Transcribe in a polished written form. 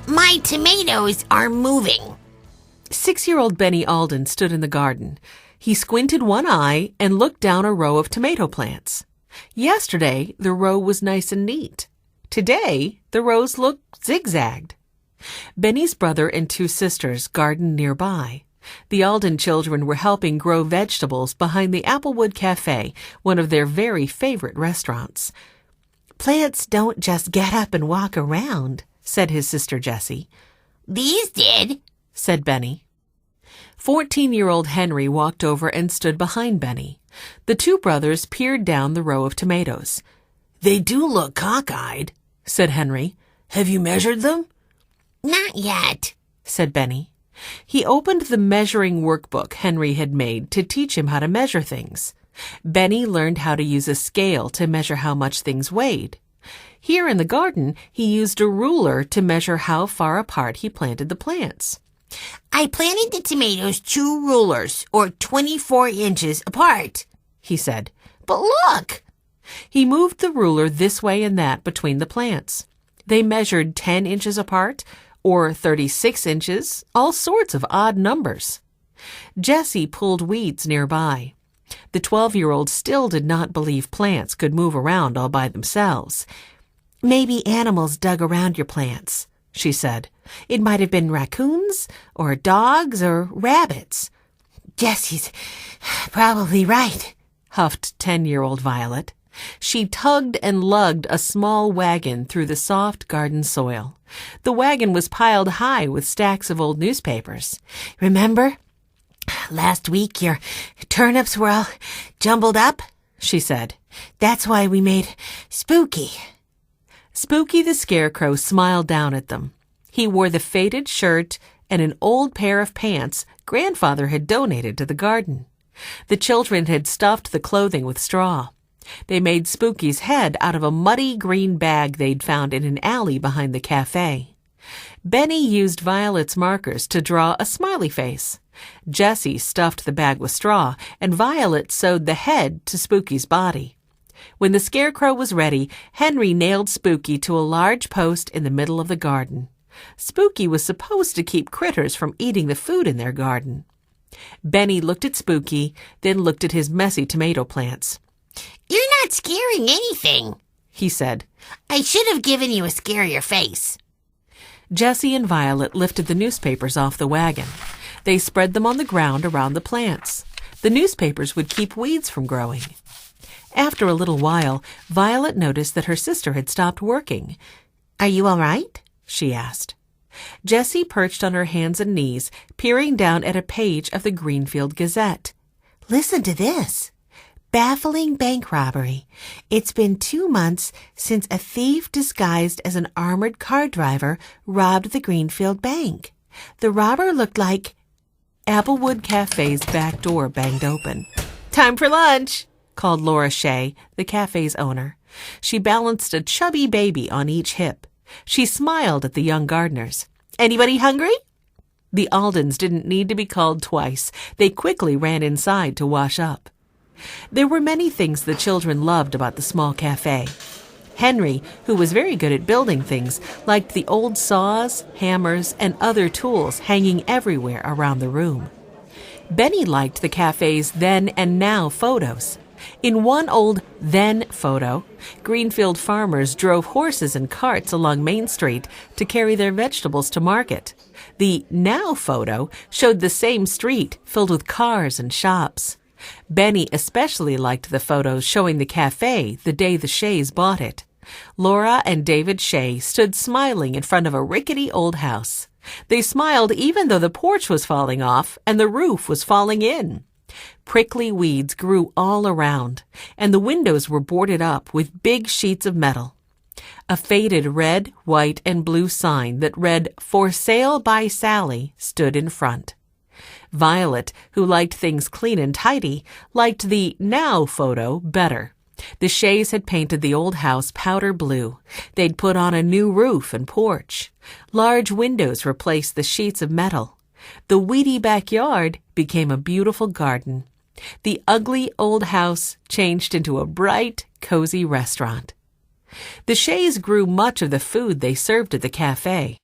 My tomatoes are moving. 6-year-old Benny Alden stood in the garden. He squinted one eye and looked down a row of tomato plants. Yesterday, the row was nice and neat. Today, the rows looked zigzagged. Benny's brother and 2 sisters gardened nearby. The Alden children were helping grow vegetables behind the Applewood Cafe, one of their very favorite restaurants. Plants don't just get up and walk around, said his sister Jessie. These did, said Benny. 14-year-old Henry walked over and stood behind Benny. The 2 brothers peered down the row of tomatoes. They do look cockeyed, said Henry. Have you measured them? Not yet, said Benny. He opened the measuring workbook Henry had made to teach him how to measure things. Benny learned how to use a scale to measure how much things weighed. Here in the garden, he used a ruler to measure how far apart he planted the plants. I planted the tomatoes 2 rulers, or 24 inches apart, he said. But look! He moved the ruler this way and that between the plants. They measured 10 inches apart, or 36 inches, all sorts of odd numbers. Jessie pulled weeds nearby. The 12-year-old still did not believe plants could move around all by themselves. Maybe animals dug around your plants, she said. It might have been raccoons, or dogs, or rabbits. Jessie's probably right, huffed 10-year-old Violet. She tugged and lugged a small wagon through the soft garden soil. The wagon was piled high with stacks of old newspapers. Remember? Last week your turnips were all jumbled up, she said. That's why we made Spooky. Spooky the Scarecrow smiled down at them. He wore the faded shirt and an old pair of pants Grandfather had donated to the garden. The children had stuffed the clothing with straw. They made Spooky's head out of a muddy green bag they'd found in an alley behind the cafe. Benny used Violet's markers to draw a smiley face. Jessie stuffed the bag with straw, and Violet sewed the head to Spooky's body. When the Scarecrow was ready, Henry nailed Spooky to a large post in the middle of the garden. Spooky was supposed to keep critters from eating the food in their garden. Benny looked at Spooky, then looked at his messy tomato plants. You're not scaring anything, he said. I should have given you a scarier face. Jessie and Violet lifted the newspapers off the wagon. They spread them on the ground around the plants. The newspapers would keep weeds from growing. After a little while, Violet noticed that her sister had stopped working. Are you all right? She asked. Jessie perched on her hands and knees, peering down at a page of the Greenfield Gazette. Listen to this. Baffling bank robbery. It's been 2 months since a thief disguised as an armored car driver robbed the Greenfield Bank. The robber looked like... Applewood Cafe's back door banged open. Time for lunch, called Laura Shea, the cafe's owner. She balanced a chubby baby on each hip. She smiled at the young gardeners. Anybody hungry? The Aldens didn't need to be called twice. They quickly ran inside to wash up. There were many things the children loved about the small cafe. Henry, who was very good at building things, liked the old saws, hammers, and other tools hanging everywhere around the room. Benny liked the cafe's then and now photos. In one old then photo, Greenfield farmers drove horses and carts along Main Street to carry their vegetables to market. The now photo showed the same street filled with cars and shops. Benny especially liked the photos showing the cafe the day the Shays bought it. Laura and David Shay stood smiling in front of a rickety old house. They smiled even though the porch was falling off and the roof was falling in. Prickly weeds grew all around, and the windows were boarded up with big sheets of metal. A faded red, white, and blue sign that read, "For Sale by Sally," stood in front. Violet, who liked things clean and tidy, liked the now photo better. The Shays had painted the old house powder blue. They'd put on a new roof and porch. Large windows replaced the sheets of metal. The weedy backyard became a beautiful garden. The ugly old house changed into a bright, cozy restaurant. The Shays grew much of the food they served at the cafe.